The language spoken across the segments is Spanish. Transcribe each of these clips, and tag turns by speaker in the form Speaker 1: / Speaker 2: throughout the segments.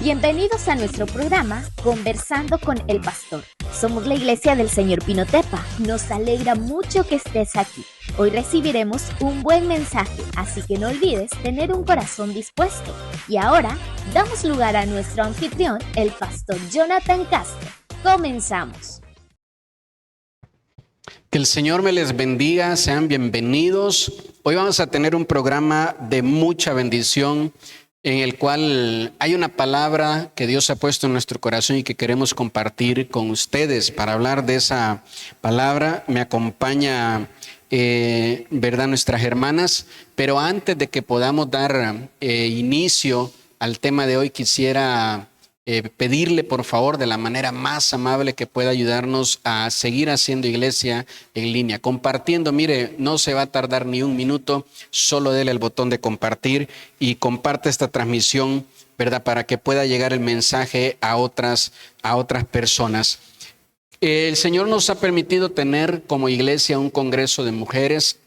Speaker 1: Bienvenidos a nuestro programa Conversando con el Pastor. Somos la Iglesia del Señor Pinotepa. Nos alegra mucho que estés aquí. Hoy recibiremos un buen mensaje, así que no olvides tener un corazón dispuesto. Y ahora, damos lugar a nuestro anfitrión, el Pastor Jonathan Castro. Comenzamos.
Speaker 2: Que el Señor me les bendiga, sean bienvenidos. Hoy vamos a tener un programa de mucha bendición, en el cual hay una palabra que Dios ha puesto en nuestro corazón y que queremos compartir con ustedes. Para hablar de esa palabra me acompaña, ¿verdad?, nuestras hermanas. Pero antes de que podamos dar inicio al tema de hoy, quisiera pedirle por favor de la manera más amable que pueda ayudarnos a seguir haciendo iglesia en línea, compartiendo. Mire, no se va a tardar ni un minuto, solo dele el botón de compartir y comparte esta transmisión, ¿verdad?, para que pueda llegar el mensaje a otras personas. El Señor nos ha permitido tener como iglesia un congreso de mujeres.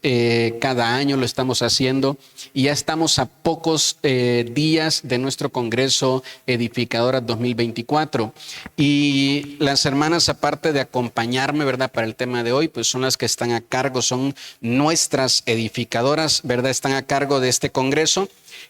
Speaker 2: Cada año lo estamos haciendo y ya estamos a pocos días de nuestro congreso Edificadoras 2024. Y las hermanas, aparte de acompañarme, ¿verdad?, para el tema de hoy, pues son las que están a cargo, son nuestras edificadoras, ¿verdad?, están a cargo de este congreso.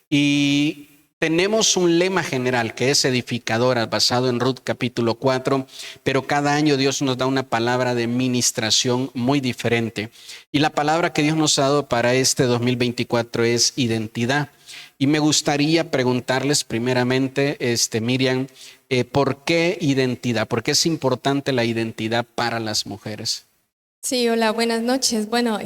Speaker 2: Y tenemos un lema general que es edificadoras, basado en Ruth capítulo 4, pero cada año Dios nos da una palabra de ministración muy diferente. Y la palabra que Dios nos ha dado para este 2024 es identidad. Y me gustaría preguntarles primeramente, Miriam, ¿por qué identidad? ¿Por qué es importante la identidad para las mujeres?
Speaker 3: Sí, hola, buenas noches. Bueno,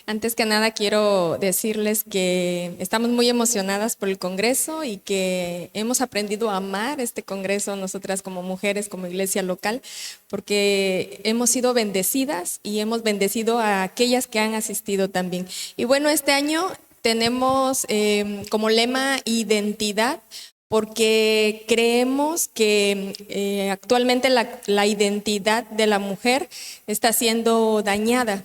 Speaker 3: antes que nada quiero decirles que estamos muy emocionadas por el Congreso y que hemos aprendido a amar este Congreso nosotras como mujeres, como iglesia local, porque hemos sido bendecidas y hemos bendecido a aquellas que han asistido también. Y bueno, este año tenemos como lema identidad, porque creemos que actualmente la identidad de la mujer está siendo dañada.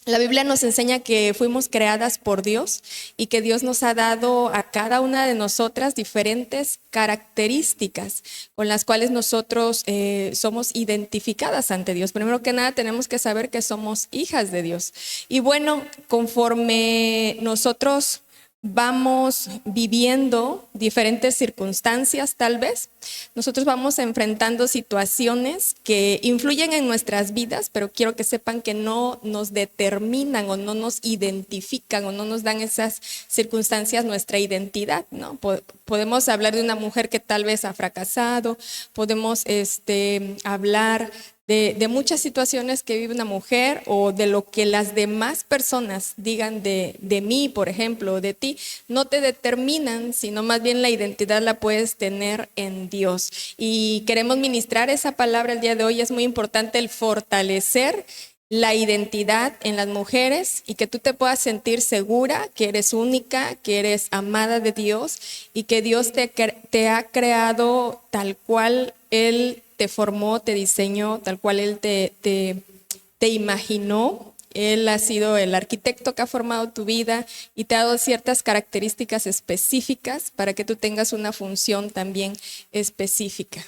Speaker 3: La Biblia nos enseña que fuimos creadas por Dios y que Dios nos ha dado a cada una de nosotras diferentes características con las cuales nosotros somos identificadas ante Dios. Primero que nada, tenemos que saber que somos hijas de Dios. Y bueno, conforme nosotros vamos viviendo diferentes circunstancias, tal vez nosotros vamos enfrentando situaciones que influyen en nuestras vidas, pero quiero que sepan que no nos determinan o no nos identifican o no nos dan esas circunstancias nuestra identidad, ¿no? Podemos hablar de una mujer que tal vez ha fracasado, podemos hablar de muchas situaciones que vive una mujer o de lo que las demás personas digan de mí, por ejemplo, o de ti, no te determinan, sino más bien la identidad la puedes tener en Dios. Y queremos ministrar esa palabra el día de hoy. Es muy importante el fortalecer la identidad en las mujeres y que tú te puedas sentir segura, que eres única, que eres amada de Dios y que Dios te ha creado tal cual Él te formó, te diseñó, tal cual Él te imaginó. Él ha sido el arquitecto que ha formado tu vida y te ha dado ciertas características específicas para que tú tengas una función también específica.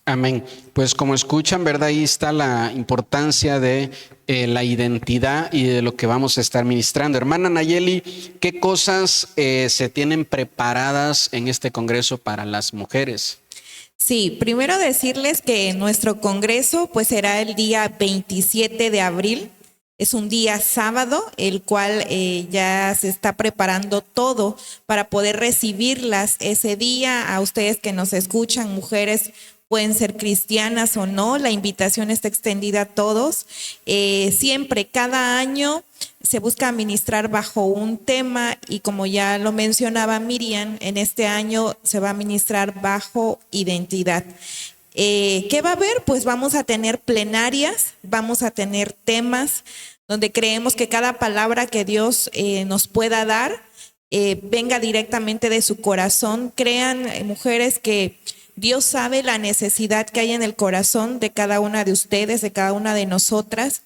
Speaker 2: Amén. Pues como escuchan, ¿verdad? Ahí está la importancia de la identidad y de lo que vamos a estar ministrando. Hermana Nayeli, ¿qué cosas se tienen preparadas en este congreso para las mujeres?
Speaker 4: Sí, primero decirles que nuestro congreso pues será el día 27 de abril. Es un día sábado, el cual ya se está preparando todo para poder recibirlas ese día. A ustedes que nos escuchan, mujeres, pueden ser cristianas o no, la invitación está extendida a todos. Siempre, cada año se busca ministrar bajo un tema y como ya lo mencionaba Miriam, en este año se va a ministrar bajo identidad. ¿Qué va a haber? Pues vamos a tener plenarias, vamos a tener temas donde creemos que cada palabra que Dios nos pueda dar venga directamente de su corazón. Crean, mujeres, que Dios sabe la necesidad que hay en el corazón de cada una de ustedes, de cada una de nosotras.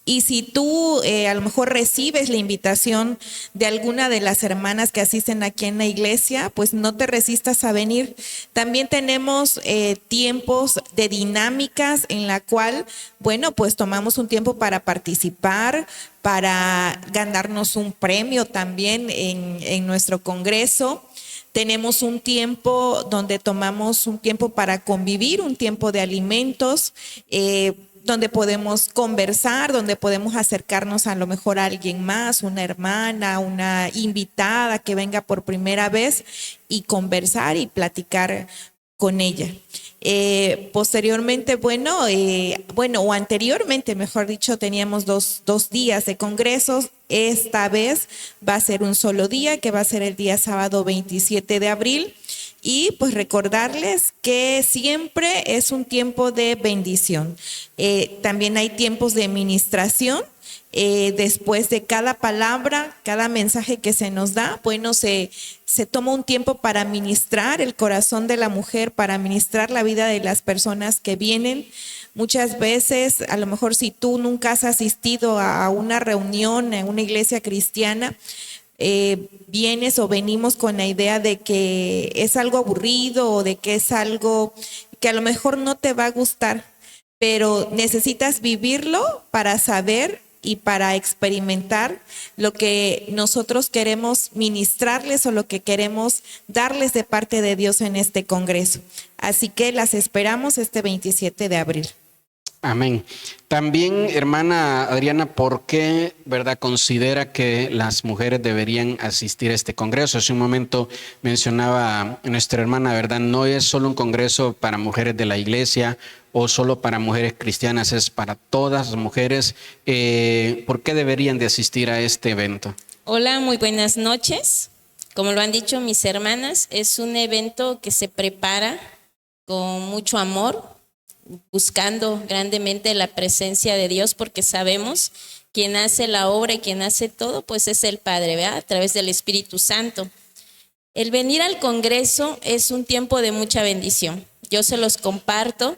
Speaker 4: Y si tú a lo mejor recibes la invitación de alguna de las hermanas que asisten aquí en la iglesia, pues no te resistas a venir. También tenemos tiempos de dinámicas en la cual, bueno, pues tomamos un tiempo para participar, para ganarnos un premio también en nuestro congreso. Tenemos un tiempo donde tomamos un tiempo para convivir, un tiempo de alimentos, donde podemos conversar, donde podemos acercarnos a lo mejor a alguien más, una hermana, una invitada que venga por primera vez y conversar y platicar con ella. Posteriormente, o anteriormente, mejor dicho, teníamos dos días de congresos. Esta vez va a ser un solo día, que va a ser el día sábado 27 de abril. Y pues recordarles que siempre es un tiempo de bendición. También hay tiempos de ministración. Después de cada palabra, cada mensaje que se nos da, bueno, se toma un tiempo para ministrar el corazón de la mujer, para ministrar la vida de las personas que vienen. Muchas veces, a lo mejor si tú nunca has asistido a una reunión en una iglesia cristiana, vienes o venimos con la idea de que es algo aburrido o de que es algo que a lo mejor no te va a gustar, pero necesitas vivirlo para saber y para experimentar lo que nosotros queremos ministrarles o lo que queremos darles de parte de Dios en este congreso. Así que las esperamos este 27 de abril.
Speaker 2: Amén. También, hermana Adriana, ¿por qué, verdad, considera que las mujeres deberían asistir a este congreso? Hace un momento mencionaba nuestra hermana, ¿verdad? No es solo un congreso para mujeres de la iglesia o solo para mujeres cristianas, es para todas las mujeres. ¿Por qué deberían de asistir a este evento?
Speaker 5: Hola, muy buenas noches. Como lo han dicho mis hermanas, es un evento que se prepara con mucho amor, buscando grandemente la presencia de Dios, porque sabemos quien hace la obra y quien hace todo, pues es el Padre, ¿verdad? A través del Espíritu Santo. El venir al Congreso es un tiempo de mucha bendición. Yo se los comparto.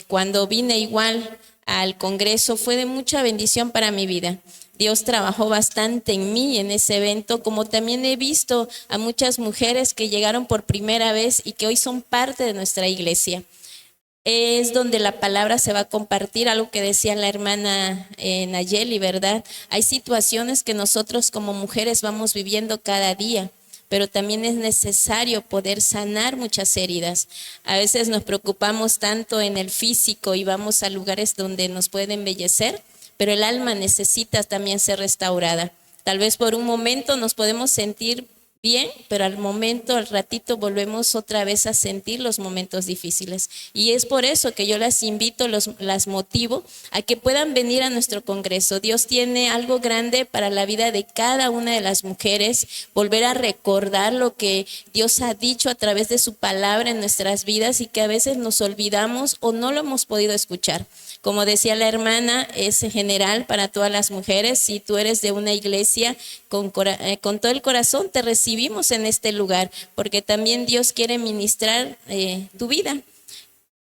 Speaker 5: Cuando vine igual al Congreso fue de mucha bendición para mi vida. Dios trabajó bastante en mí en ese evento, como también he visto a muchas mujeres que llegaron por primera vez y que hoy son parte de nuestra iglesia. Es donde la palabra se va a compartir, algo que decía la hermana Nayeli, ¿verdad? Hay situaciones que nosotros como mujeres vamos viviendo cada día, pero también es necesario poder sanar muchas heridas. A veces nos preocupamos tanto en el físico y vamos a lugares donde nos puede embellecer, pero el alma necesita también ser restaurada. Tal vez por un momento nos podemos sentir bien, pero al ratito volvemos otra vez a sentir los momentos difíciles. Y es por eso que yo las invito, las motivo a que puedan venir a nuestro congreso. Dios tiene algo grande para la vida de cada una de las mujeres, volver a recordar lo que Dios ha dicho a través de su palabra en nuestras vidas y que a veces nos olvidamos o no lo hemos podido escuchar. Como decía la hermana, es general para todas las mujeres. Si tú eres de una iglesia con todo el corazón, te recibimos en este lugar, porque también Dios quiere ministrar tu vida.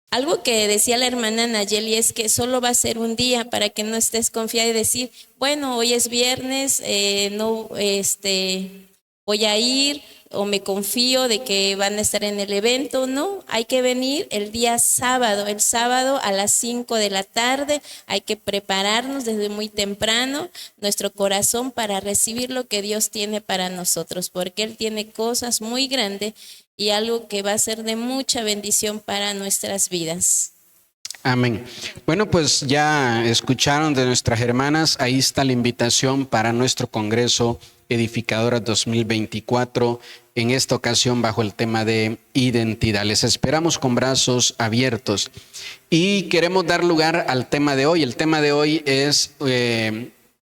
Speaker 5: Algo que decía la hermana Nayeli es que solo va a ser un día, para que no estés confiada y decir, bueno, hoy es viernes, voy a ir o me confío de que van a estar en el evento. No, hay que venir el día sábado, el sábado a las 5 de la tarde. Hay que prepararnos desde muy temprano nuestro corazón para recibir lo que Dios tiene para nosotros, porque Él tiene cosas muy grandes y algo que va a ser de mucha bendición para nuestras vidas.
Speaker 2: Amén. Bueno, pues ya escucharon de nuestras hermanas, ahí está la invitación para nuestro Congreso Edificadoras 2024, en esta ocasión bajo el tema de identidad. Les esperamos con brazos abiertos y queremos dar lugar al tema de hoy. El tema de hoy es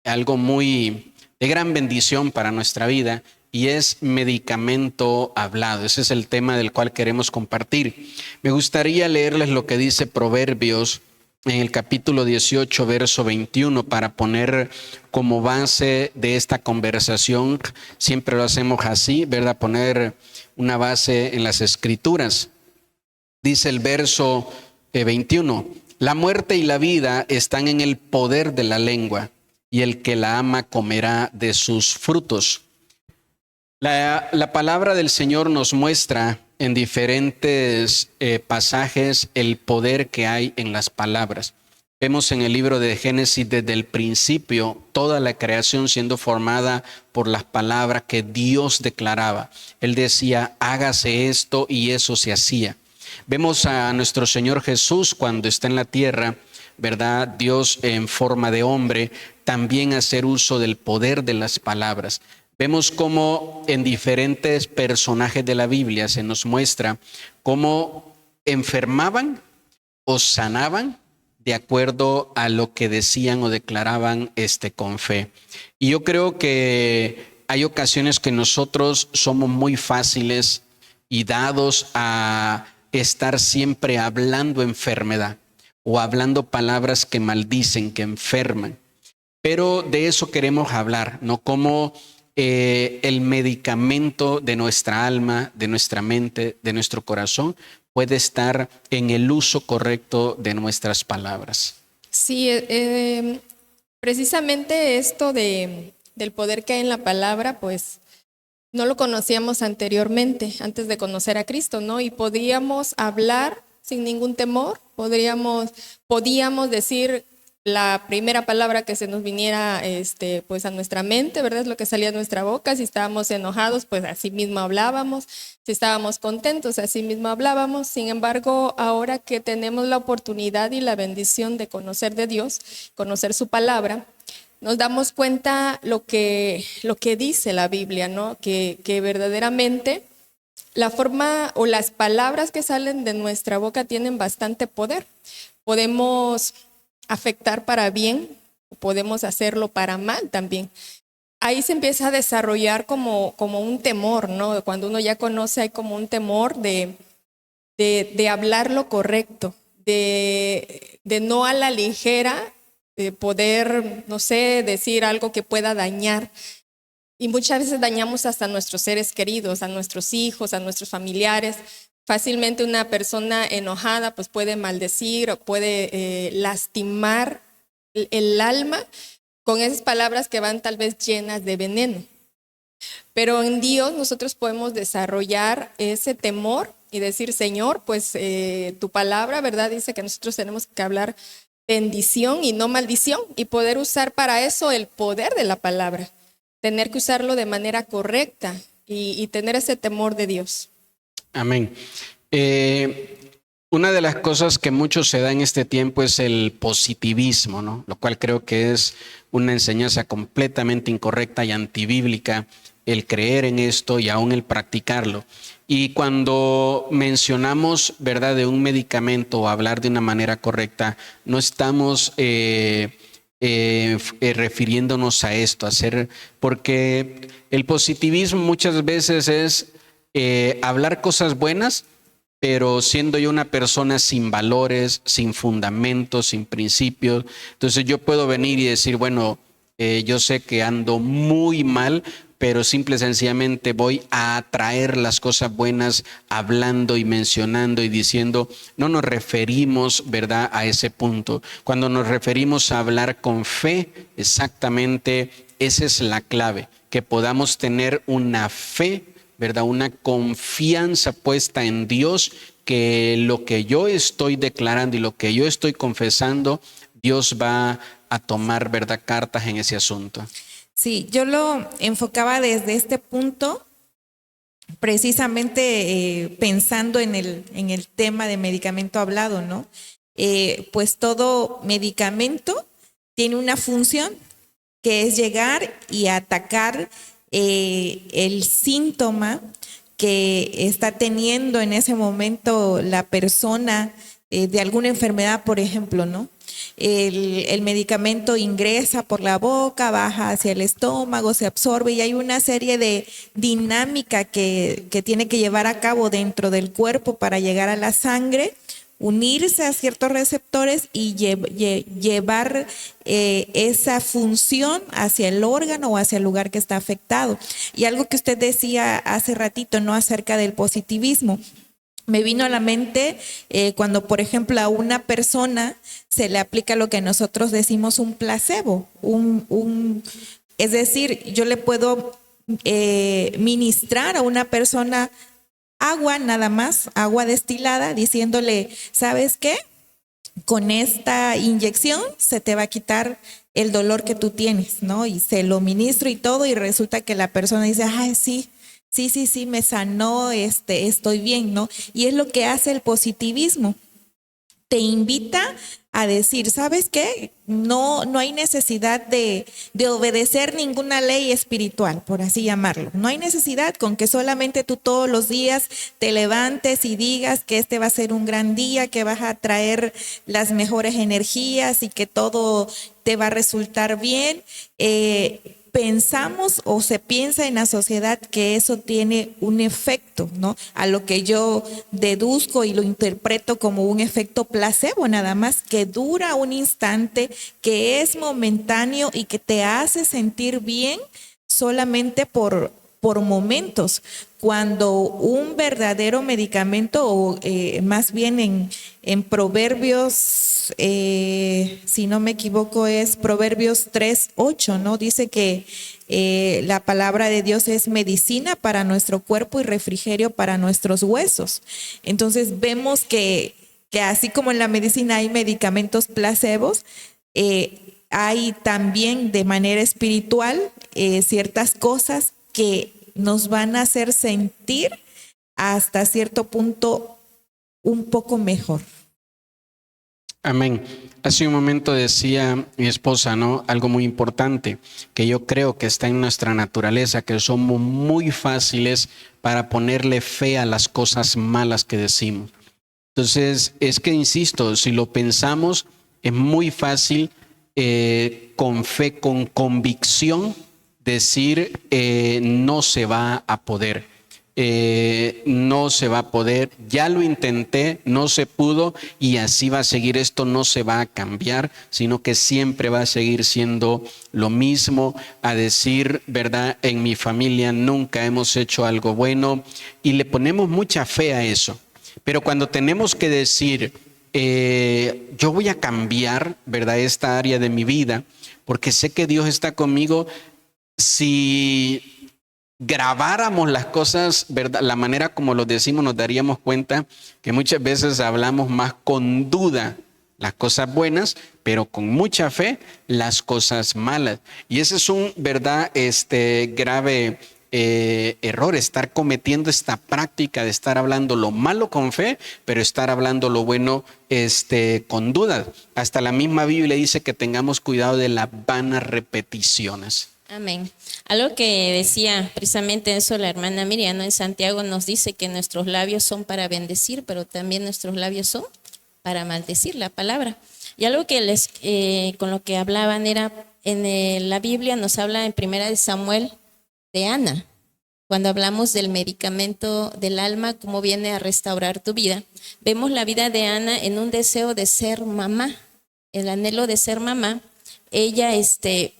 Speaker 2: algo muy de gran bendición para nuestra vida y es medicamento hablado. Ese es el tema del cual queremos compartir. Me gustaría leerles lo que dice Proverbios en el capítulo 18, verso 21, para poner como base de esta conversación. Siempre lo hacemos así, ¿verdad? Poner una base en las Escrituras. Dice el verso 21, La muerte y la vida están en el poder de la lengua, y el que la ama comerá de sus frutos. La palabra del Señor nos muestra en diferentes pasajes el poder que hay en las palabras. Vemos en el libro de Génesis desde el principio toda la creación siendo formada por las palabras que Dios declaraba. Él decía, hágase esto, y eso se hacía. Vemos a nuestro Señor Jesús cuando está en la tierra, ¿verdad? Dios en forma de hombre, también hacer uso del poder de las palabras. Vemos cómo en diferentes personajes de la Biblia se nos muestra cómo enfermaban o sanaban de acuerdo a lo que decían o declaraban con fe. Y yo creo que hay ocasiones que nosotros somos muy fáciles y dados a estar siempre hablando enfermedad o hablando palabras que maldicen, que enferman. Pero de eso queremos hablar, ¿no? Como el medicamento de nuestra alma, de nuestra mente, de nuestro corazón, puede estar en el uso correcto de nuestras palabras.
Speaker 3: Sí, precisamente esto del poder que hay en la palabra, pues no lo conocíamos anteriormente, antes de conocer a Cristo, ¿no? Y podíamos hablar sin ningún temor, podíamos decir la primera palabra que se nos viniera pues a nuestra mente, ¿verdad? Es lo que salía de nuestra boca. Si estábamos enojados, pues así mismo hablábamos. Si estábamos contentos, así mismo hablábamos. Sin embargo, ahora que tenemos la oportunidad y la bendición de conocer de Dios, conocer su palabra, nos damos cuenta lo que dice la Biblia, ¿no? Que verdaderamente la forma o las palabras que salen de nuestra boca tienen bastante poder. Podemos afectar para bien, o podemos hacerlo para mal también. Ahí se empieza a desarrollar como un temor, ¿no? Cuando uno ya conoce, hay como un temor de hablar lo correcto, de no a la ligera, de poder, no sé, decir algo que pueda dañar. Y muchas veces dañamos hasta a nuestros seres queridos, a nuestros hijos, a nuestros familiares. Fácilmente una persona enojada pues puede maldecir o puede lastimar el alma con esas palabras que van tal vez llenas de veneno. Pero en Dios nosotros podemos desarrollar ese temor y decir, Señor, pues tu palabra, ¿verdad? Dice que nosotros tenemos que hablar bendición y no maldición, y poder usar para eso el poder de la palabra, tener que usarlo de manera correcta y tener ese temor de Dios.
Speaker 2: Amén. Una de las cosas que mucho se da en este tiempo es el positivismo, ¿no? Lo cual creo que es una enseñanza completamente incorrecta y antibíblica, el creer en esto y aún el practicarlo. Y cuando mencionamos, ¿verdad?, de un medicamento o hablar de una manera correcta, no estamos refiriéndonos a esto, porque el positivismo muchas veces es hablar cosas buenas, pero siendo yo una persona sin valores, sin fundamentos, sin principios. Entonces yo puedo venir y decir, bueno, yo sé que ando muy mal, pero simple y sencillamente voy a atraer las cosas buenas hablando y mencionando y diciendo. No nos referimos, ¿verdad?, a ese punto. Cuando nos referimos a hablar con fe, exactamente esa es la clave, que podamos tener una fe, ¿verdad?, una confianza puesta en Dios, que lo que yo estoy declarando y lo que yo estoy confesando, Dios va a tomar, ¿verdad?, cartas en ese asunto.
Speaker 4: Sí, yo lo enfocaba desde este punto, precisamente pensando en el tema de medicamento hablado, ¿no? Pues todo medicamento tiene una función, que es llegar y atacar el síntoma que está teniendo en ese momento la persona de alguna enfermedad, por ejemplo, ¿no? El medicamento ingresa por la boca, baja hacia el estómago, se absorbe, y hay una serie de dinámica que tiene que llevar a cabo dentro del cuerpo para llegar a la sangre, unirse a ciertos receptores y llevar esa función hacia el órgano o hacia el lugar que está afectado. Y algo que usted decía hace ratito, ¿no?, acerca del positivismo. Me vino a la mente cuando, por ejemplo, a una persona se le aplica lo que nosotros decimos un placebo. Es decir, yo le puedo ministrar a una persona agua nada más, agua destilada, diciéndole, ¿sabes qué? Con esta inyección se te va a quitar el dolor que tú tienes, ¿no? Y se lo ministro y todo, y resulta que la persona dice, ay, sí, me sanó, estoy bien, ¿no? Y es lo que hace el positivismo. Te invita a decir, ¿sabes qué? No hay necesidad de obedecer ninguna ley espiritual, por así llamarlo. No hay necesidad con que solamente tú todos los días te levantes y digas que este va a ser un gran día, que vas a traer las mejores energías y que todo te va a resultar bien. Pensamos o se piensa en la sociedad que eso tiene un efecto, ¿no? A lo que yo deduzco y lo interpreto como un efecto placebo, nada más, que dura un instante, que es momentáneo y que te hace sentir bien solamente por momentos, cuando un verdadero medicamento, o más bien en Proverbios, si no me equivoco, es Proverbios 3:8, ¿no? Dice que la palabra de Dios es medicina para nuestro cuerpo y refrigerio para nuestros huesos. Entonces vemos que así como en la medicina hay medicamentos placebos, hay también de manera espiritual ciertas cosas que nos van a hacer sentir hasta cierto punto un poco mejor.
Speaker 2: Amén. Hace un momento decía mi esposa, ¿no? Algo muy importante, que yo creo que está en nuestra naturaleza, que somos muy fáciles para ponerle fe a las cosas malas que decimos. Entonces, es que, insisto, si lo pensamos, es muy fácil con fe, con convicción, decir no se va a poder, no se va a poder, ya lo intenté, no se pudo y así va a seguir, esto no se va a cambiar, sino que siempre va a seguir siendo lo mismo, a decir, ¿verdad? En mi familia nunca hemos hecho algo bueno y le ponemos mucha fe a eso. Pero cuando tenemos que decir, yo voy a cambiar, ¿verdad? Esta área de mi vida, porque sé que Dios está conmigo. Si grabáramos las cosas, ¿verdad? La manera como lo decimos, nos daríamos cuenta que muchas veces hablamos más con duda las cosas buenas, pero con mucha fe las cosas malas. Y ese es un, ¿verdad? Grave error, estar cometiendo esta práctica de estar hablando lo malo con fe, pero estar hablando lo bueno con dudas. Hasta la misma Biblia dice que tengamos cuidado de las vanas repeticiones.
Speaker 5: Amén. Algo que decía precisamente eso la hermana Miriam, ¿no? En Santiago nos dice que nuestros labios son para bendecir, pero también nuestros labios son para maldecir, la palabra. Y algo que con lo que hablaban era, en la Biblia nos habla en 1 Samuel de Ana, cuando hablamos del medicamento del alma, cómo viene a restaurar tu vida. Vemos la vida de Ana en un deseo de ser mamá, el anhelo de ser mamá. Ella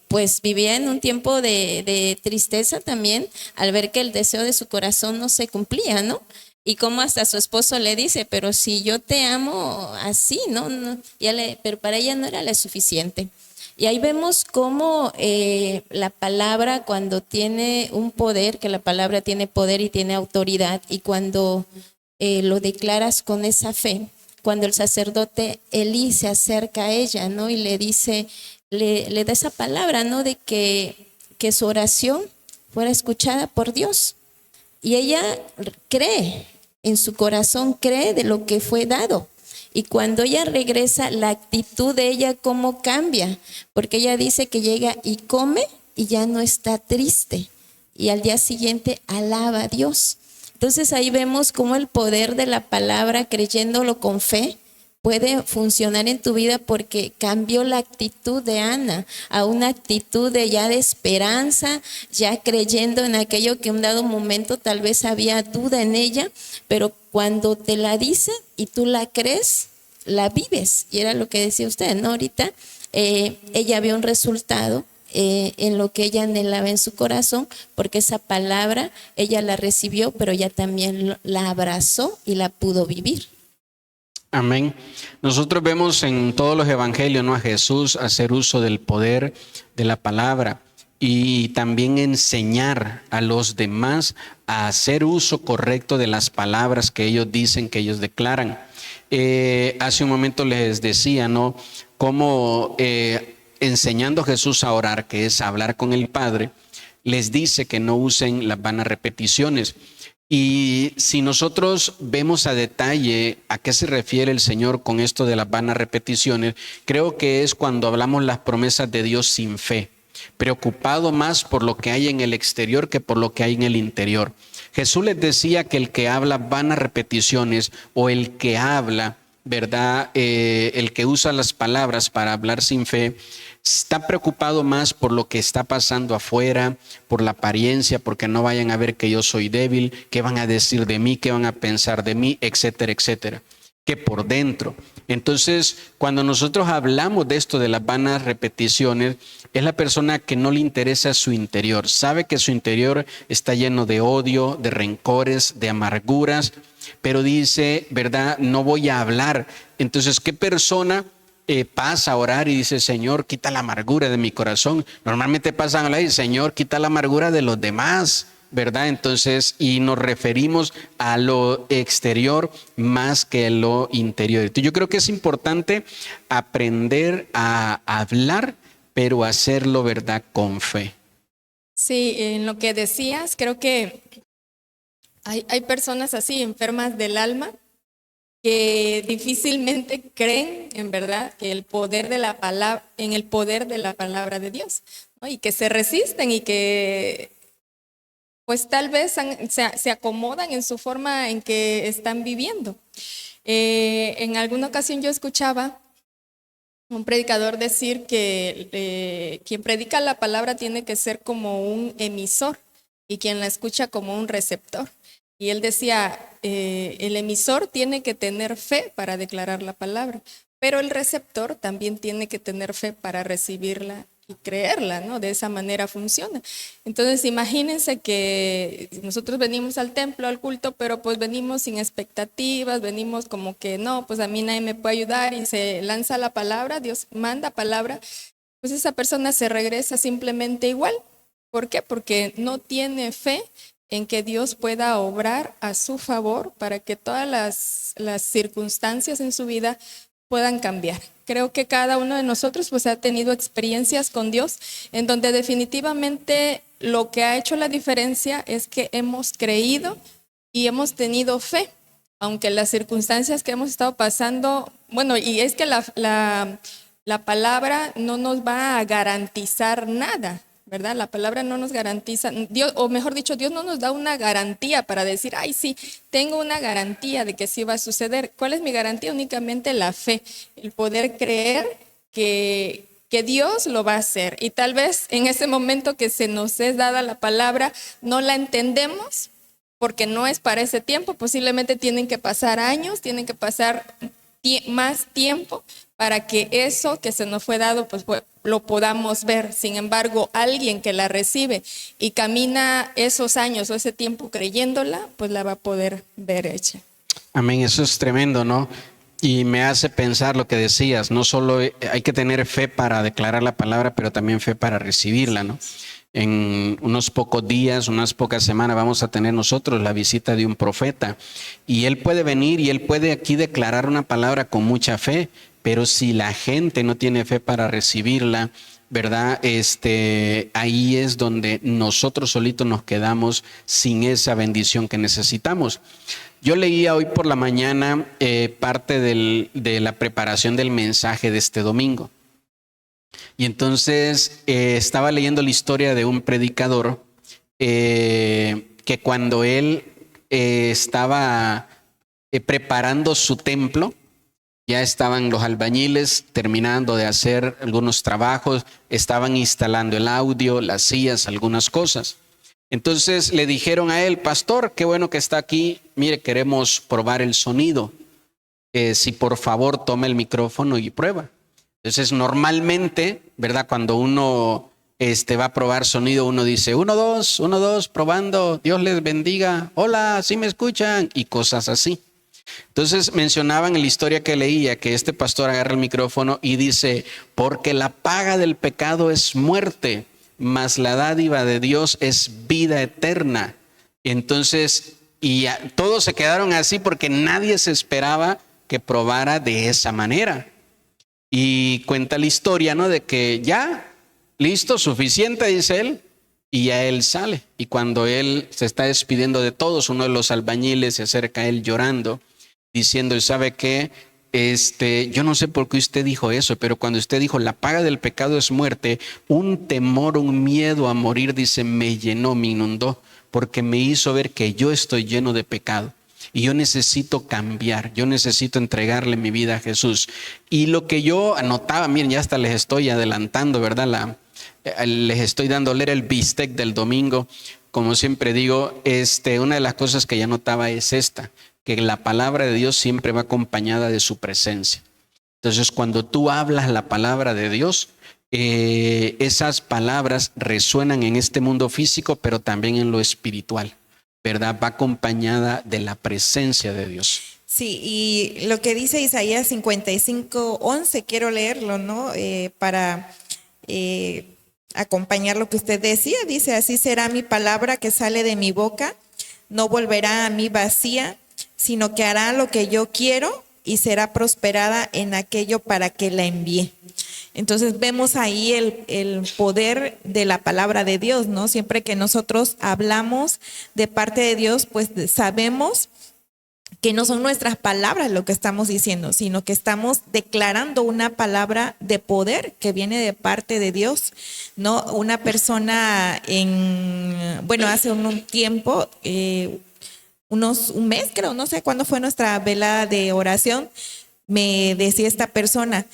Speaker 5: pues vivía en un tiempo de tristeza también al ver que el deseo de su corazón no se cumplía, ¿no? Y como hasta su esposo le dice, pero si yo te amo así, ¿no? Pero para ella no era lo suficiente. Y ahí vemos cómo la palabra, cuando tiene un poder, que la palabra tiene poder y tiene autoridad, y cuando lo declaras con esa fe, cuando el sacerdote Elí se acerca a ella, ¿no? Y le dice, le da esa palabra, ¿no? De que su oración fuera escuchada por Dios. Y ella cree, en su corazón cree de lo que fue dado. Y cuando ella regresa, la actitud de ella cómo cambia, porque ella dice que llega y come y ya no está triste. Y al día siguiente alaba a Dios. Entonces ahí vemos cómo el poder de la palabra, creyéndolo con fe, puede funcionar en tu vida, porque cambió la actitud de Ana a una actitud de esperanza, ya creyendo en aquello que en un dado momento tal vez había duda en ella, pero cuando te la dice y tú la crees, la vives. Y era lo que decía usted, ¿no? Ahorita ella vio un resultado en lo que ella anhelaba en su corazón, porque esa palabra ella la recibió, pero ella también la abrazó y la pudo vivir.
Speaker 2: Amén. Nosotros vemos en todos los evangelios, ¿no?, a Jesús hacer uso del poder de la palabra y también enseñar a los demás a hacer uso correcto de las palabras que ellos dicen, que ellos declaran. Hace un momento les decía, ¿no?, cómo enseñando a Jesús a orar, que es hablar con el Padre, les dice que no usen las vanas repeticiones. Y si nosotros vemos a detalle a qué se refiere el Señor con esto de las vanas repeticiones, creo que es cuando hablamos las promesas de Dios sin fe, preocupado más por lo que hay en el exterior que por lo que hay en el interior. Jesús les decía que el que habla vanas repeticiones o el que habla, ¿verdad?, el que usa las palabras para hablar sin fe, está preocupado más por lo que está pasando afuera, por la apariencia, porque no vayan a ver que yo soy débil, qué van a decir de mí, qué van a pensar de mí, etcétera, etcétera, que por dentro. Entonces, cuando nosotros hablamos de esto de las vanas repeticiones, es la persona que no le interesa su interior, sabe que su interior está lleno de odio, de rencores, de amarguras, pero dice, ¿verdad?, no voy a hablar. Entonces, ¿qué persona pasa a orar y dice, Señor, quita la amargura de mi corazón? Normalmente pasan a hablar y Señor, quita la amargura de los demás, ¿verdad? Entonces, y nos referimos a lo exterior más que a lo interior. Entonces, yo creo que es importante aprender a hablar, pero hacerlo, ¿verdad?, con fe.
Speaker 3: Sí, en lo que decías, creo que hay personas así, enfermas del alma, que difícilmente creen en verdad que el poder de la palabra, en el poder de la palabra de Dios, ¿no? Y que se resisten y que pues tal vez se acomodan en su forma en que están viviendo. En alguna ocasión yo escuchaba un predicador decir que quien predica la palabra tiene que ser como un emisor y quien la escucha como un receptor. Y él decía, el emisor tiene que tener fe para declarar la palabra, pero el receptor también tiene que tener fe para recibirla y creerla, ¿no? De esa manera funciona. Entonces, imagínense que nosotros venimos al templo, al culto, pero pues venimos sin expectativas, venimos como que no, pues a mí nadie me puede ayudar y se lanza la palabra, Dios manda palabra, pues esa persona se regresa simplemente igual. ¿Por qué? Porque no tiene fe en que Dios pueda obrar a su favor para que todas las circunstancias en su vida puedan cambiar. Creo que cada uno de nosotros pues ha tenido experiencias con Dios en donde definitivamente lo que ha hecho la diferencia es que hemos creído y hemos tenido fe, aunque las circunstancias que hemos estado pasando, bueno, y es que la palabra no nos va a garantizar nada, ¿verdad? La palabra no nos garantiza, Dios, o mejor dicho, Dios no nos da una garantía para decir, ay, sí, tengo una garantía de que sí va a suceder. ¿Cuál es mi garantía? Únicamente la fe, el poder creer que Dios lo va a hacer. Y tal vez en ese momento que se nos es dada la palabra, no la entendemos porque no es para ese tiempo. Posiblemente tienen que pasar años, tienen que pasar más tiempo para que eso que se nos fue dado pues lo podamos ver. Sin embargo, alguien que la recibe y camina esos años o ese tiempo creyéndola, pues la va a poder ver hecha.
Speaker 2: Amén, eso es tremendo, ¿no? Y me hace pensar lo que decías, no solo hay que tener fe para declarar la palabra, pero también fe para recibirla, ¿no? En unos pocos días, unas pocas semanas vamos a tener nosotros la visita de un profeta y él puede venir y él puede aquí declarar una palabra con mucha fe, pero si la gente no tiene fe para recibirla, ¿verdad? Ahí es donde nosotros solitos nos quedamos sin esa bendición que necesitamos. Yo leía hoy por la mañana parte de la preparación del mensaje de este domingo. Y entonces estaba leyendo la historia de un predicador que cuando él estaba preparando su templo, ya estaban los albañiles terminando de hacer algunos trabajos, estaban instalando el audio, las sillas, algunas cosas. Entonces le dijeron a él, pastor, qué bueno que está aquí, mire, queremos probar el sonido. Si por favor toma el micrófono y prueba. Entonces normalmente, ¿verdad? Cuando uno va a probar sonido, uno dice 1, 2, 1, 2, probando, Dios les bendiga, hola, ¿sí me escuchan? Y cosas así. Entonces mencionaban en la historia que leía que este pastor agarra el micrófono y dice, porque la paga del pecado es muerte, mas la dádiva de Dios es vida eterna. Entonces, todos se quedaron así porque nadie se esperaba que probara de esa manera. Y cuenta la historia, ¿no? De que ya, listo, suficiente, dice él, y ya él sale. Y cuando él se está despidiendo de todos, uno de los albañiles se acerca a él llorando, diciendo, ¿sabe qué? Yo no sé por qué usted dijo eso, pero cuando usted dijo la paga del pecado es muerte, un temor, un miedo a morir, dice, me llenó, me inundó, porque me hizo ver que yo estoy lleno de pecado y yo necesito cambiar, yo necesito entregarle mi vida a Jesús. Y lo que yo anotaba, miren, ya hasta les estoy adelantando, ¿verdad? Les estoy dando a leer el bistec del domingo. Como siempre digo, una de las cosas que ya notaba es esta, que la palabra de Dios siempre va acompañada de su presencia. Entonces, cuando tú hablas la palabra de Dios, esas palabras resuenan en este mundo físico, pero también en lo espiritual, ¿verdad? Va acompañada de la presencia de Dios.
Speaker 4: Sí, y lo que dice Isaías 55:11, quiero leerlo, ¿no? Para acompañar lo que usted decía. Dice, así será mi palabra que sale de mi boca, no volverá a mí vacía, sino que hará lo que yo quiero y será prosperada en aquello para que la envíe. Entonces vemos ahí el poder de la palabra de Dios, ¿no? Siempre que nosotros hablamos de parte de Dios, pues sabemos que no son nuestras palabras lo que estamos diciendo, sino que estamos declarando una palabra de poder que viene de parte de Dios, ¿no? Una persona hace un tiempo, un mes creo, no sé cuándo fue nuestra velada de oración, me decía esta persona,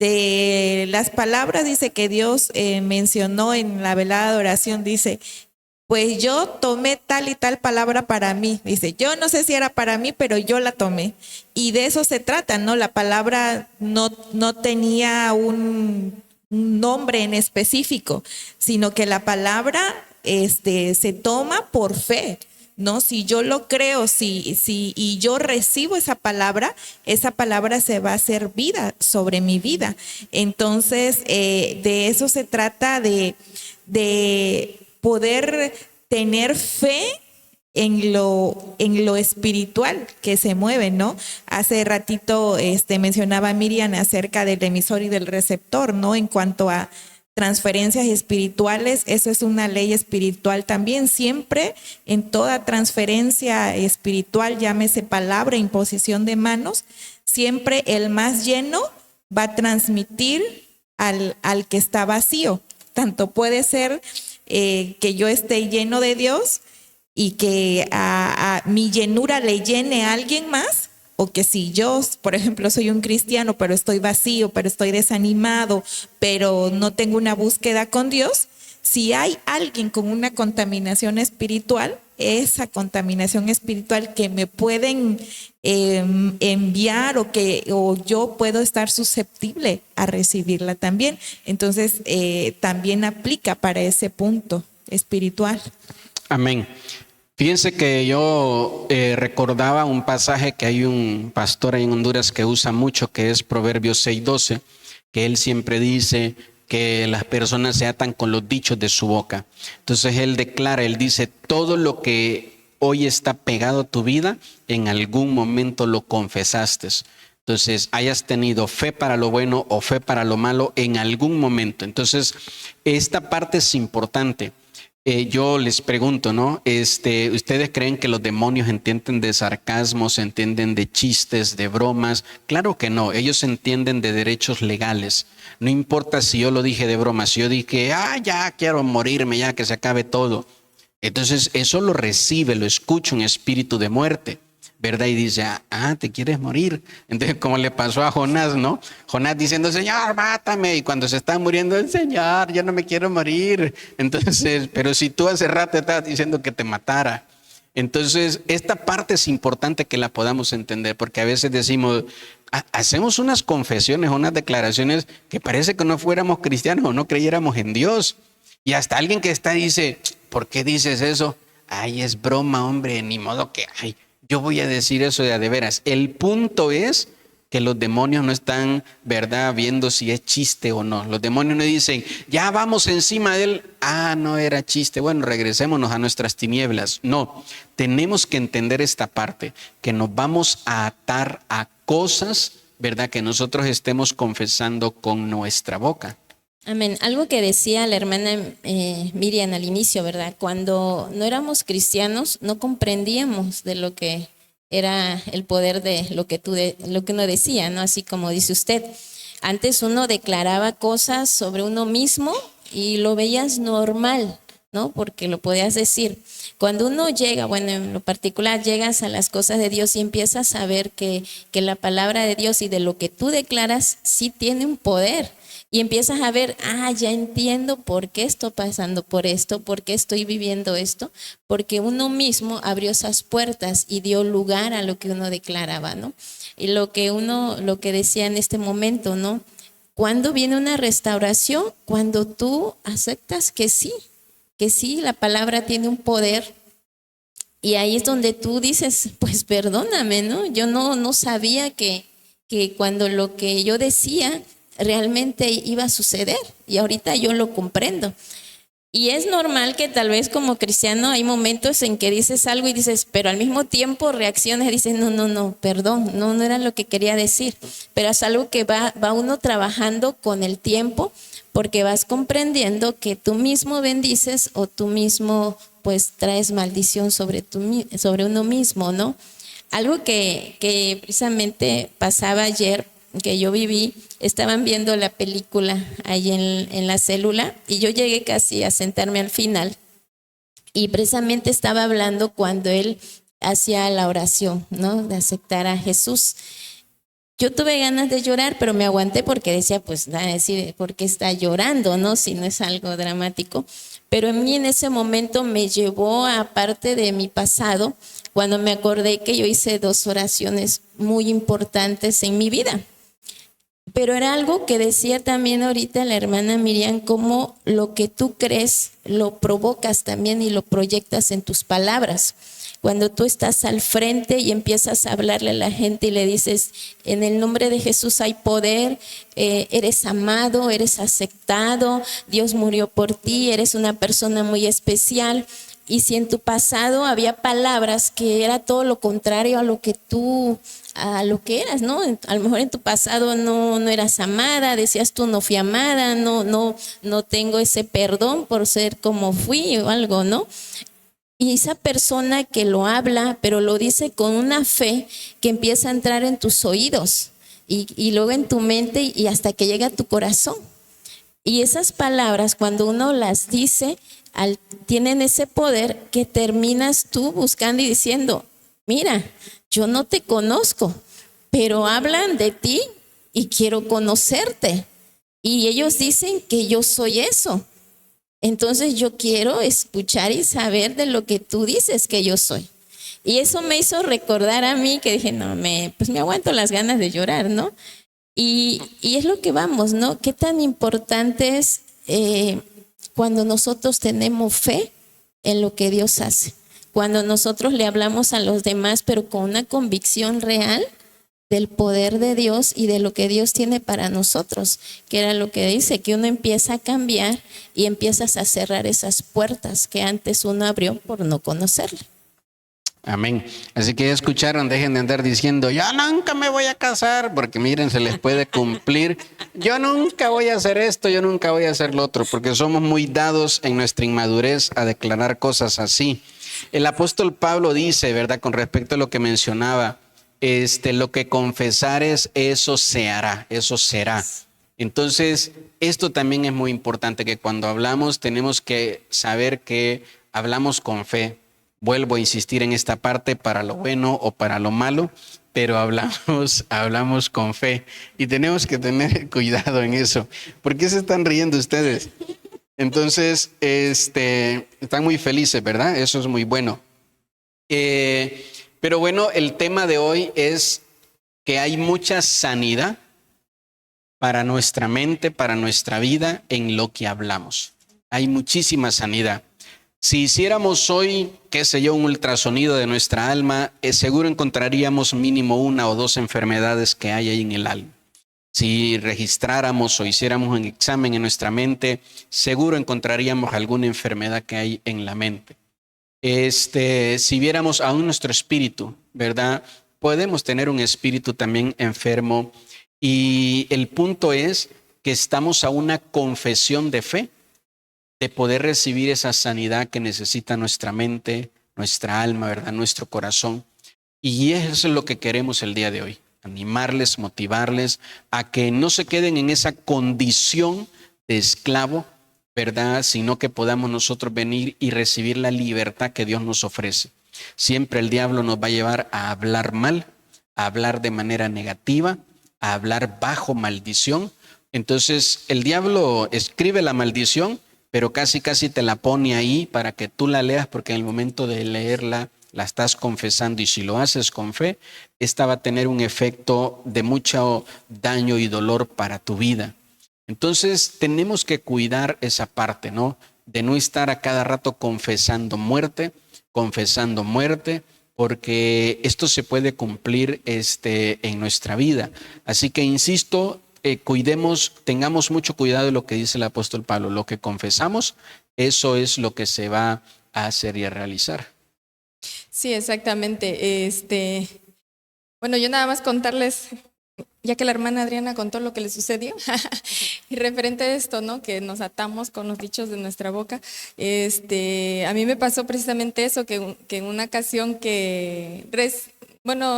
Speaker 4: de las palabras, dice, que Dios mencionó en la velada de oración, dice, pues yo tomé tal y tal palabra para mí. Dice, yo no sé si era para mí, pero yo la tomé. Y de eso se trata, ¿no? La palabra no tenía un nombre en específico, sino que la palabra se toma por fe, ¿no? Si yo lo creo, y yo recibo esa palabra se va a hacer vida sobre mi vida. Entonces, de eso se trata, de poder tener fe en lo espiritual que se mueve, ¿no? Hace ratito mencionaba Miriam acerca del emisor y del receptor, ¿no? En cuanto a transferencias espirituales, eso es una ley espiritual también. Siempre en toda transferencia espiritual, llámese palabra, imposición de manos, siempre el más lleno va a transmitir al que está vacío. Tanto puede ser que yo esté lleno de Dios y que a mi llenura le llene a alguien más, o que si yo, por ejemplo, soy un cristiano, pero estoy vacío, pero estoy desanimado, pero no tengo una búsqueda con Dios, si hay alguien con una contaminación espiritual, esa contaminación espiritual que me pueden enviar o yo puedo estar susceptible a recibirla también. Entonces, también aplica para ese punto espiritual.
Speaker 2: Amén. Fíjense que yo recordaba un pasaje que hay un pastor ahí en Honduras que usa mucho, que es Proverbios 6:12, que él siempre dice que las personas se atan con los dichos de su boca. Entonces él dice, todo lo que hoy está pegado a tu vida, en algún momento lo confesaste. Entonces, hayas tenido fe para lo bueno o fe para lo malo en algún momento. Entonces, esta parte es importante. Yo les pregunto, ¿no? ¿Ustedes creen que los demonios entienden de sarcasmos, entienden de chistes, de bromas? Claro que no, ellos entienden de derechos legales. No importa si yo lo dije de broma, si yo dije, ya quiero morirme, ya que se acabe todo. Entonces eso lo recibe, lo escucha un espíritu de muerte, ¿verdad? Y dice, te quieres morir. Entonces, como le pasó a Jonás, ¿no? Jonás diciendo, Señor, mátame. Y cuando se está muriendo, el Señor, yo no me quiero morir. Entonces, pero si tú hace rato estabas diciendo que te matara. Entonces, esta parte es importante que la podamos entender, porque a veces decimos, hacemos unas confesiones, unas declaraciones que parece que no fuéramos cristianos o no creyéramos en Dios. Y hasta alguien que está dice, ¿por qué dices eso? Ay, es broma, hombre, ni modo que, ay, yo voy a decir eso de a de veras. El punto es que los demonios no están, ¿verdad?, viendo si es chiste o no. Los demonios no dicen, ya vamos encima de él. Ah, no era chiste. Bueno, regresémonos a nuestras tinieblas. No, tenemos que entender esta parte, que nos vamos a atar a cosas, ¿verdad?, que nosotros estemos confesando con nuestra boca.
Speaker 5: Amén. Algo que decía la hermana Miriam al inicio, ¿verdad? Cuando no éramos cristianos, no comprendíamos de lo que era el poder de lo que uno decía, ¿no? Así como dice usted. Antes uno declaraba cosas sobre uno mismo y lo veías normal, ¿no? Porque lo podías decir. Cuando uno llega, bueno, en lo particular, llegas a las cosas de Dios y empiezas a ver que la palabra de Dios y de lo que tú declaras sí tiene un poder. Y empiezas a ver, ya entiendo por qué estoy pasando por esto, por qué estoy viviendo esto, porque uno mismo abrió esas puertas y dio lugar a lo que uno declaraba, ¿no? Y lo que decía en este momento, ¿no? ¿Cuándo viene una restauración? Cuando tú aceptas que sí, la palabra tiene un poder. Y ahí es donde tú dices, pues perdóname, ¿no? Yo no sabía que cuando lo que yo decía realmente iba a suceder, y ahorita yo lo comprendo. Y es normal que tal vez como cristiano hay momentos en que dices algo y dices, pero al mismo tiempo reaccionas y dices, no, perdón, no era lo que quería decir. Pero es algo que va uno trabajando con el tiempo, porque vas comprendiendo que tú mismo bendices o tú mismo pues traes maldición sobre uno mismo, ¿no? Algo que precisamente pasaba ayer, que yo viví, estaban viendo la película ahí en la célula y yo llegué casi a sentarme al final y precisamente estaba hablando cuando él hacía la oración, ¿no?, de aceptar a Jesús. Yo tuve ganas de llorar, pero me aguanté porque decía, pues, decir, ¿por qué está llorando, no? Si no es algo dramático. Pero en mí en ese momento me llevó a parte de mi pasado, cuando me acordé que yo hice 2 oraciones muy importantes en mi vida. Pero era algo que decía también ahorita la hermana Miriam, como lo que tú crees lo provocas también y lo proyectas en tus palabras. Cuando tú estás al frente y empiezas a hablarle a la gente y le dices, en el nombre de Jesús hay poder, eres amado, eres aceptado, Dios murió por ti, eres una persona muy especial. Y si en tu pasado había palabras que era todo lo contrario a lo que eras, ¿no? A lo mejor en tu pasado no eras amada, decías tú no fui amada, no tengo ese perdón por ser como fui o algo, ¿no? Y esa persona que lo habla, pero lo dice con una fe que empieza a entrar en tus oídos y luego en tu mente y hasta que llega a tu corazón. Y esas palabras, cuando uno las dice, tienen ese poder que terminas tú buscando y diciendo, mira, yo no te conozco, pero hablan de ti y quiero conocerte. Y ellos dicen que yo soy eso. Entonces yo quiero escuchar y saber de lo que tú dices que yo soy. Y eso me hizo recordar a mí que dije, no, pues me aguanto las ganas de llorar, ¿no? Y es lo que vamos, ¿no? Qué tan importante es cuando nosotros tenemos fe en lo que Dios hace. Cuando nosotros le hablamos a los demás, pero con una convicción real del poder de Dios y de lo que Dios tiene para nosotros, que era lo que dice, que uno empieza a cambiar y empiezas a cerrar esas puertas que antes uno abrió por no conocerle.
Speaker 2: Amén. Así que ya escucharon, dejen de andar diciendo, yo nunca me voy a casar, porque miren, se les puede cumplir. Yo nunca voy a hacer esto, yo nunca voy a hacer lo otro, porque somos muy dados en nuestra inmadurez a declarar cosas así. El apóstol Pablo dice, ¿verdad?, con respecto a lo que mencionaba, lo que confesares, eso se hará, eso será. Entonces, esto también es muy importante, que cuando hablamos tenemos que saber que hablamos con fe. Vuelvo a insistir en esta parte, para lo bueno o para lo malo, pero hablamos con fe y tenemos que tener cuidado en eso. ¿Por qué se están riendo ustedes? Entonces, están muy felices, ¿verdad? Eso es muy bueno. Pero bueno, el tema de hoy es que hay mucha sanidad para nuestra mente, para nuestra vida en lo que hablamos. hay muchísima sanidad. Si hiciéramos hoy, qué sé yo, un ultrasonido de nuestra alma, seguro encontraríamos mínimo 1 o 2 enfermedades que hay ahí en el alma. Si registráramos o hiciéramos un examen en nuestra mente, seguro encontraríamos alguna enfermedad que hay en la mente. Si viéramos aún nuestro espíritu, ¿verdad? Podemos tener un espíritu también enfermo, y el punto es que estamos a una confesión de fe de poder recibir esa sanidad que necesita nuestra mente, nuestra alma, ¿verdad? Nuestro corazón. Y eso es lo que queremos el día de hoy. Animarles, motivarles a que no se queden en esa condición de esclavo, ¿verdad? Sino que podamos nosotros venir y recibir la libertad que Dios nos ofrece. Siempre el diablo nos va a llevar a hablar mal, a hablar de manera negativa, a hablar bajo maldición. Entonces el diablo escribe la maldición, pero casi te la pone ahí para que tú la leas, porque en el momento de leerla la estás confesando, y si lo haces con fe, esta va a tener un efecto de mucho daño y dolor para tu vida. Entonces tenemos que cuidar esa parte, ¿no? De no estar a cada rato confesando muerte, porque esto se puede cumplir en nuestra vida. Así que insisto, tengamos mucho cuidado de lo que dice el apóstol Pablo. Lo que confesamos, eso es lo que se va a hacer y a realizar.
Speaker 3: Sí, exactamente. Bueno, yo nada más contarles, ya que la hermana Adriana contó lo que le sucedió, y referente a esto, ¿no? Que nos atamos con los dichos de nuestra boca. A mí me pasó precisamente eso, que en una ocasión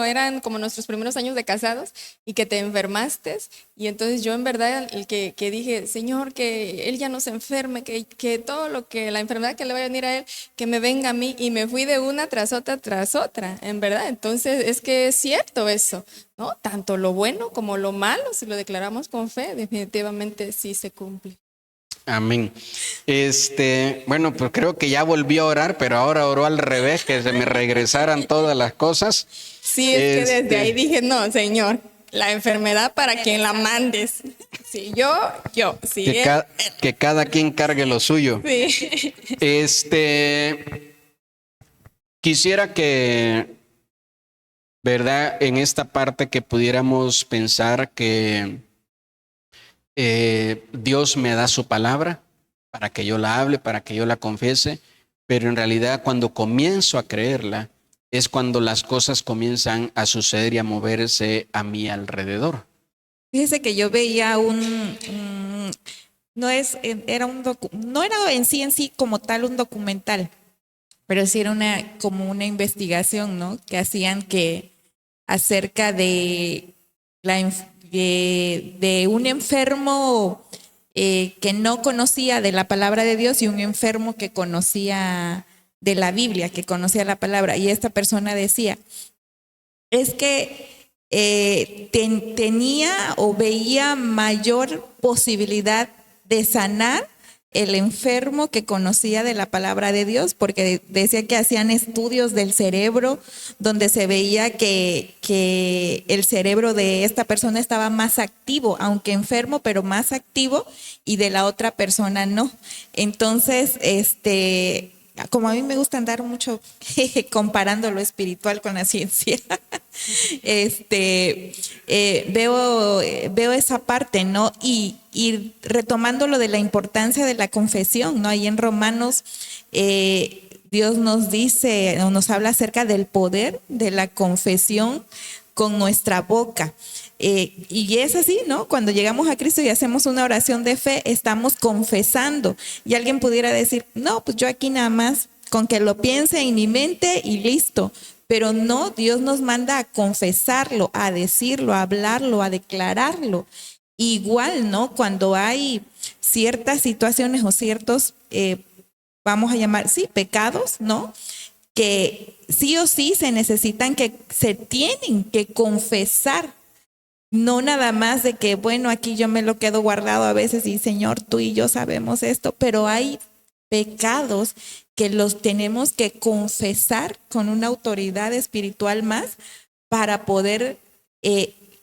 Speaker 3: eran como nuestros primeros años de casados y que te enfermaste, y entonces yo en verdad el que dije, Señor, que Él ya no se enferme, que todo la enfermedad que le vaya a venir a Él, que me venga a mí, y me fui de una tras otra, en verdad. Entonces es que es cierto eso, ¿no? Tanto lo bueno como lo malo, si lo declaramos con fe, definitivamente sí se cumple.
Speaker 2: Amén. Bueno, pues creo que ya volví a orar, pero ahora oró al revés, que se me regresaran todas las cosas.
Speaker 3: Sí, es que desde ahí dije, no, Señor, la enfermedad para quien la mandes. Si yo, si
Speaker 2: que cada quien cargue lo suyo.
Speaker 3: Sí.
Speaker 2: Quisiera que, ¿verdad? En esta parte que pudiéramos pensar que Dios me da su palabra para que yo la hable, para que yo la confiese, pero en realidad cuando comienzo a creerla es cuando las cosas comienzan a suceder y a moverse a mi alrededor.
Speaker 4: Fíjese que yo veía no era en sí como tal un documental, pero sí era como una investigación, ¿no? Que hacían acerca de un enfermo que no conocía de la palabra de Dios y un enfermo que conocía de la Biblia, que conocía la palabra. Y esta persona decía, es que tenía o veía mayor posibilidad de sanar el enfermo que conocía de la palabra de Dios, porque decía que hacían estudios del cerebro donde se veía que el cerebro de esta persona estaba más activo, aunque enfermo, pero más activo, y de la otra persona no. Entonces, como a mí me gusta andar mucho comparando lo espiritual con la ciencia, veo esa parte, ¿no? Y retomando lo de la importancia de la confesión, ¿no? Ahí en Romanos, Dios nos dice, o nos habla acerca del poder de la confesión con nuestra boca. Y es así, ¿no? Cuando llegamos a Cristo y hacemos una oración de fe, estamos confesando. Y alguien pudiera decir, no, pues yo aquí nada más con que lo piense en mi mente y listo. Pero no, Dios nos manda a confesarlo, a decirlo, a hablarlo, a declararlo. Igual, ¿no? Cuando hay ciertas situaciones o ciertos, vamos a llamar, sí, pecados, ¿no? Que sí o sí se tienen que confesar. No nada más de que, bueno, aquí yo me lo quedo guardado a veces y Señor, tú y yo sabemos esto, pero hay pecados que los tenemos que confesar con una autoridad espiritual más para poder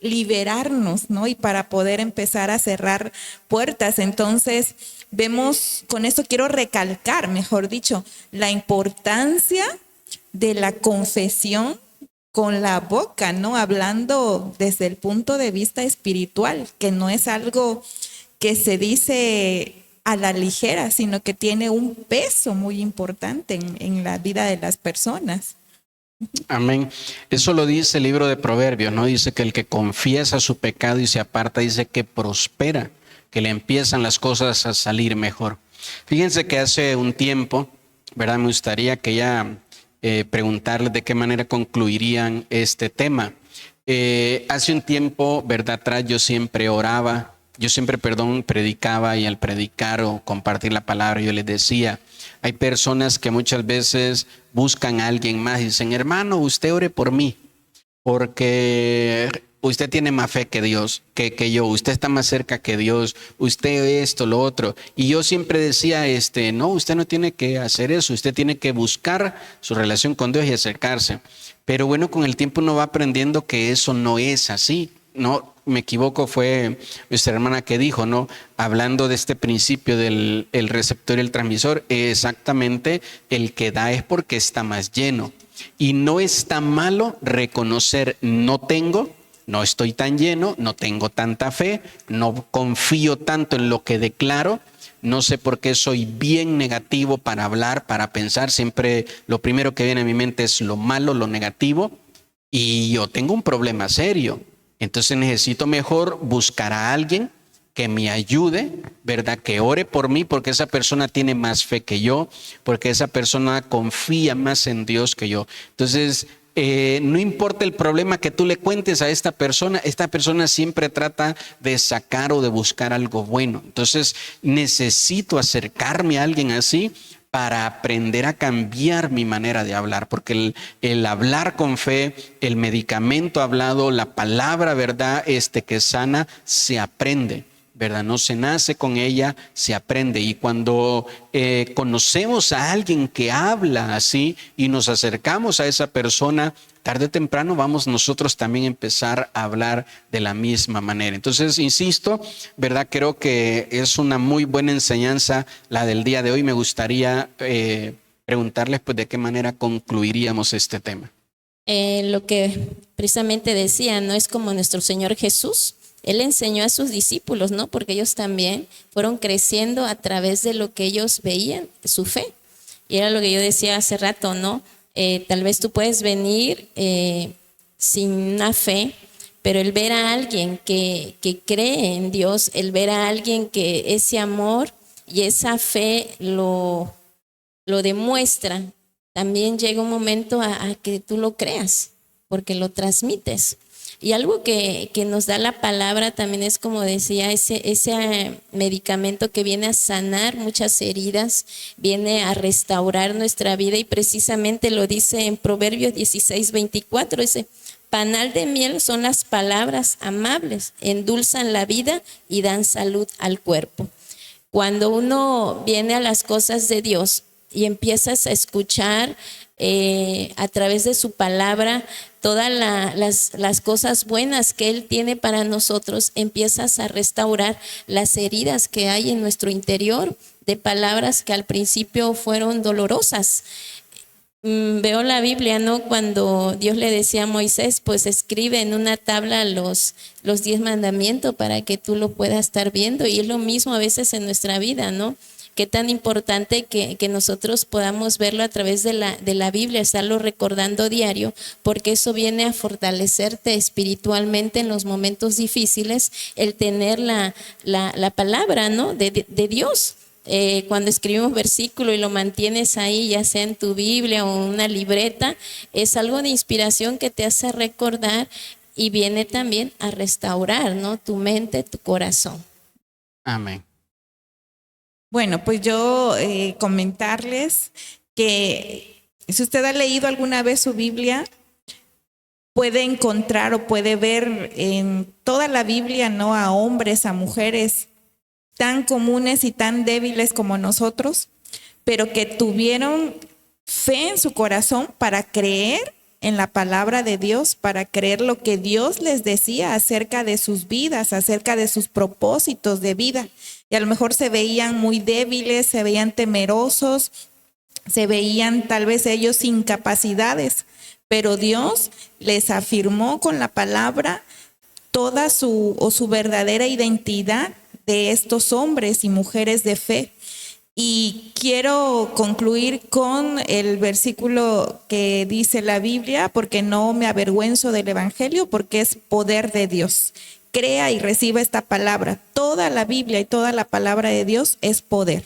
Speaker 4: liberarnos, ¿no? Y para poder empezar a cerrar puertas. Entonces, vemos, con esto quiero recalcar, mejor dicho, la importancia de la confesión con la boca, ¿no? Hablando desde el punto de vista espiritual, que no es algo que se dice a la ligera, sino que tiene un peso muy importante en la vida de las personas.
Speaker 2: Amén. Eso lo dice el libro de Proverbios, ¿no? Dice que el que confiesa su pecado y se aparta, dice que prospera, que le empiezan las cosas a salir mejor. Fíjense que hace un tiempo, ¿verdad? Me gustaría que ya preguntarles de qué manera concluirían este tema. Hace un tiempo, ¿verdad? Atrás yo siempre oraba, predicaba, y al predicar o compartir la palabra yo les decía, hay personas que muchas veces buscan a alguien más y dicen, hermano, usted ore por mí, porque usted tiene más fe que Dios, que yo, usted está más cerca que Dios, usted esto, lo otro. Y yo siempre decía, no, usted no tiene que hacer eso, usted tiene que buscar su relación con Dios y acercarse. Pero bueno, con el tiempo uno va aprendiendo que eso no es así. No me equivoco, fue nuestra hermana que dijo, ¿no? Hablando de este principio del el receptor y el transmisor, exactamente el que da es porque está más lleno. Y no está malo reconocer, no estoy tan lleno, no tengo tanta fe, no confío tanto en lo que declaro, no sé por qué soy bien negativo para hablar, para pensar, siempre lo primero que viene a mi mente es lo malo, lo negativo, y yo tengo un problema serio. Entonces necesito mejor buscar a alguien que me ayude, ¿verdad? Que ore por mí, porque esa persona tiene más fe que yo, porque esa persona confía más en Dios que yo. Entonces, no importa el problema que tú le cuentes a esta persona siempre trata de sacar o de buscar algo bueno. Entonces, necesito acercarme a alguien así para aprender a cambiar mi manera de hablar, porque el hablar con fe, el medicamento hablado, la palabra, ¿verdad? Que sana, se aprende, ¿verdad? No se nace con ella, se aprende. Y cuando conocemos a alguien que habla así y nos acercamos a esa persona, tarde o temprano vamos nosotros también a empezar a hablar de la misma manera. Entonces, insisto, ¿verdad? Creo que es una muy buena enseñanza la del día de hoy. Me gustaría preguntarles pues de qué manera concluiríamos este tema.
Speaker 5: Lo que precisamente decía, no es como nuestro Señor Jesús. Él enseñó a sus discípulos, ¿no? Porque ellos también fueron creciendo a través de lo que ellos veían, su fe. Y era lo que yo decía hace rato, ¿no? Tal vez tú puedes venir sin una fe, pero el ver a alguien que cree en Dios, el ver a alguien que ese amor y esa fe lo demuestra, también llega un momento a que tú lo creas, porque lo transmites. Y algo que nos da la palabra también es, como decía, ese medicamento que viene a sanar muchas heridas, viene a restaurar nuestra vida, y precisamente lo dice en Proverbios 16:24, dice, panal de miel son las palabras amables, endulzan la vida y dan salud al cuerpo. Cuando uno viene a las cosas de Dios y empiezas a escuchar a través de su palabra todas las cosas buenas que Él tiene para nosotros, empiezas a restaurar las heridas que hay en nuestro interior de palabras que al principio fueron dolorosas. Veo la Biblia, ¿no? Cuando Dios le decía a Moisés, pues escribe en una tabla los 10 mandamientos para que tú lo puedas estar viendo, y es lo mismo a veces en nuestra vida, ¿no? Qué tan importante que nosotros podamos verlo a través de la Biblia, estarlo recordando diario, porque eso viene a fortalecerte espiritualmente en los momentos difíciles, el tener la palabra, ¿no? de Dios. Cuando escribimos versículo y lo mantienes ahí, ya sea en tu Biblia o en una libreta, es algo de inspiración que te hace recordar y viene también a restaurar, ¿no? Tu mente, tu corazón.
Speaker 2: Amén.
Speaker 4: Bueno, pues yo comentarles que si usted ha leído alguna vez su Biblia, puede encontrar o puede ver en toda la Biblia, ¿no? A hombres, a mujeres tan comunes y tan débiles como nosotros, pero que tuvieron fe en su corazón para creer en la palabra de Dios para creer lo que Dios les decía acerca de sus vidas, acerca de sus propósitos de vida. Y a lo mejor se veían muy débiles, se veían temerosos, se veían tal vez ellos sin capacidades, pero Dios les afirmó con la palabra toda su verdadera identidad de estos hombres y mujeres de fe. Y quiero concluir con el versículo que dice la Biblia, porque no me avergüenzo del evangelio, porque es poder de Dios. Crea y reciba esta palabra. Toda la Biblia y toda la palabra de Dios es poder.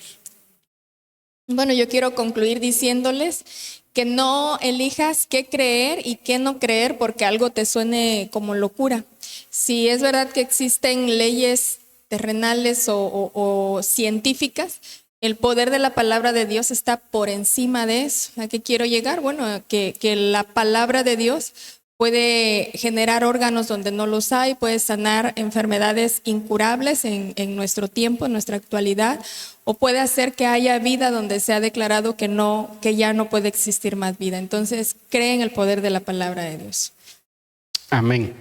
Speaker 3: Bueno, yo quiero concluir diciéndoles que no elijas qué creer y qué no creer porque algo te suene como locura. Si es verdad que existen leyes terrenales o científicas, el poder de la palabra de Dios está por encima de eso. ¿A qué quiero llegar? Bueno, que la palabra de Dios puede generar órganos donde no los hay, puede sanar enfermedades incurables en nuestro tiempo, en nuestra actualidad, o puede hacer que haya vida donde se ha declarado que ya no puede existir más vida. Entonces, cree en el poder de la palabra de Dios.
Speaker 2: Amén.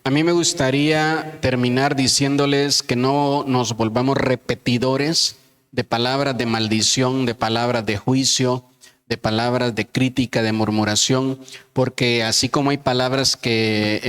Speaker 2: A mí me gustaría terminar diciéndoles que no nos volvamos repetidores de palabras de maldición, de palabras de juicio, de palabras de crítica, de murmuración, porque así como hay palabras que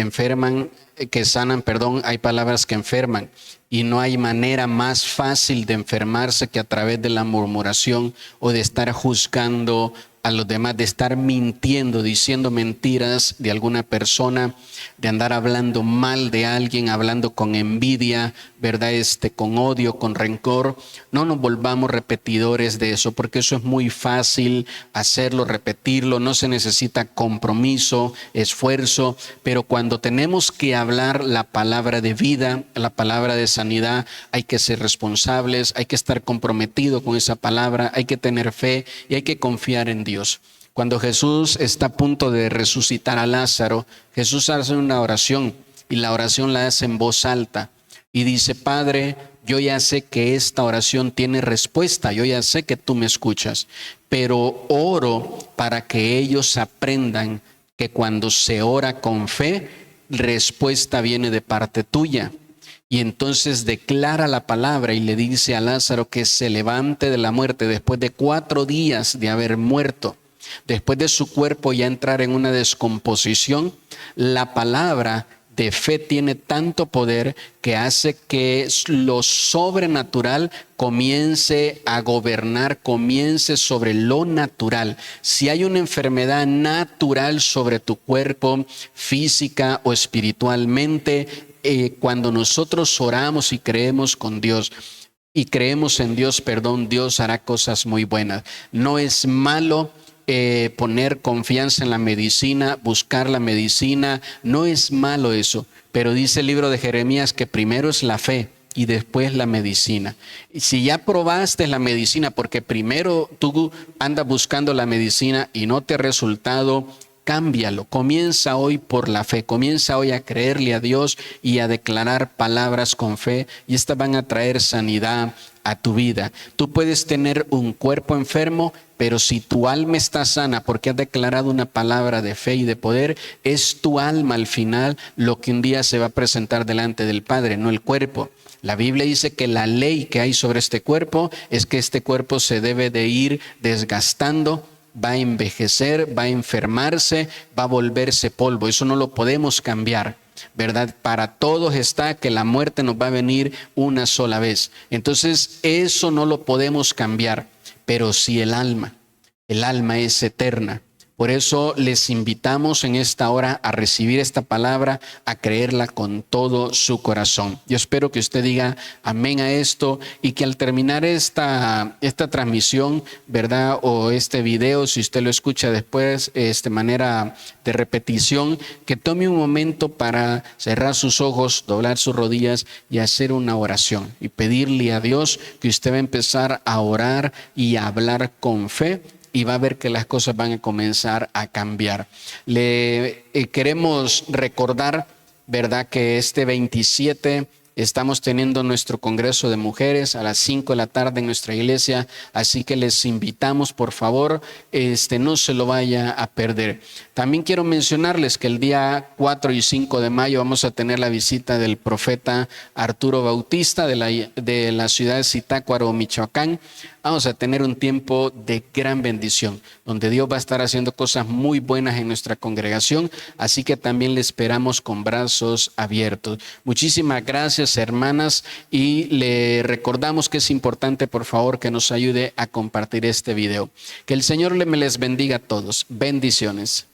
Speaker 2: sanan, hay palabras que enferman, y no hay manera más fácil de enfermarse que a través de la murmuración o de estar juzgando a los demás, de estar mintiendo, diciendo mentiras de alguna persona, de andar hablando mal de alguien, hablando con envidia, ¿verdad? Con odio, con rencor. No nos volvamos repetidores de eso, porque eso es muy fácil hacerlo, repetirlo, no se necesita compromiso, esfuerzo, pero cuando tenemos que hablar la palabra de vida, la palabra de sanidad, hay que ser responsables, hay que estar comprometido con esa palabra, hay que tener fe y hay que confiar en Dios. Cuando Jesús está a punto de resucitar a Lázaro, Jesús hace una oración y la oración la hace en voz alta y dice: Padre, yo ya sé que esta oración tiene respuesta, yo ya sé que tú me escuchas, pero oro para que ellos aprendan que cuando se ora con fe, respuesta viene de parte tuya. Y entonces declara la palabra y le dice a Lázaro que se levante de la muerte después de 4 días de haber muerto. Después de su cuerpo ya entrar en una descomposición, la palabra de fe tiene tanto poder que hace que lo sobrenatural comience a gobernar, comience sobre lo natural. Si hay una enfermedad natural sobre tu cuerpo, física o espiritualmente, cuando nosotros oramos y creemos con Dios, y creemos en Dios, Dios hará cosas muy buenas. No es malo poner confianza en la medicina, buscar la medicina, no es malo eso, pero dice el libro de Jeremías que primero es la fe y después la medicina. Y si ya probaste la medicina, porque primero tú andas buscando la medicina y no te ha resultado, cámbialo, comienza hoy por la fe, comienza hoy a creerle a Dios y a declarar palabras con fe, y estas van a traer sanidad a tu vida. Tú puedes tener un cuerpo enfermo, pero si tu alma está sana porque has declarado una palabra de fe y de poder, es tu alma al final lo que un día se va a presentar delante del Padre, no el cuerpo. La Biblia dice que la ley que hay sobre este cuerpo es que este cuerpo se debe de ir desgastando, va a envejecer, va a enfermarse, va a volverse polvo. Eso no lo podemos cambiar, ¿verdad? Para todos está que la muerte nos va a venir una sola vez. Entonces eso no lo podemos cambiar, pero sí el alma es eterna. Por eso les invitamos en esta hora a recibir esta palabra, a creerla con todo su corazón. Yo espero que usted diga amén a esto y que al terminar esta transmisión, ¿verdad? O este video, si usted lo escucha después, manera de repetición, que tome un momento para cerrar sus ojos, doblar sus rodillas y hacer una oración y pedirle a Dios que usted va a empezar a orar y a hablar con fe, y va a ver que las cosas van a comenzar a cambiar. Le queremos recordar, ¿verdad?, que este 27 estamos teniendo nuestro Congreso de Mujeres a las 5 de la tarde en nuestra iglesia, así que les invitamos, por favor, no se lo vaya a perder. También quiero mencionarles que el día 4 y 5 de mayo vamos a tener la visita del profeta Arturo Bautista de la ciudad de Zitácuaro, Michoacán. Vamos a tener un tiempo de gran bendición, donde Dios va a estar haciendo cosas muy buenas en nuestra congregación, así que también le esperamos con brazos abiertos. Muchísimas gracias, hermanas, y le recordamos que es importante, por favor, que nos ayude a compartir este video. Que el Señor me les bendiga a todos. Bendiciones.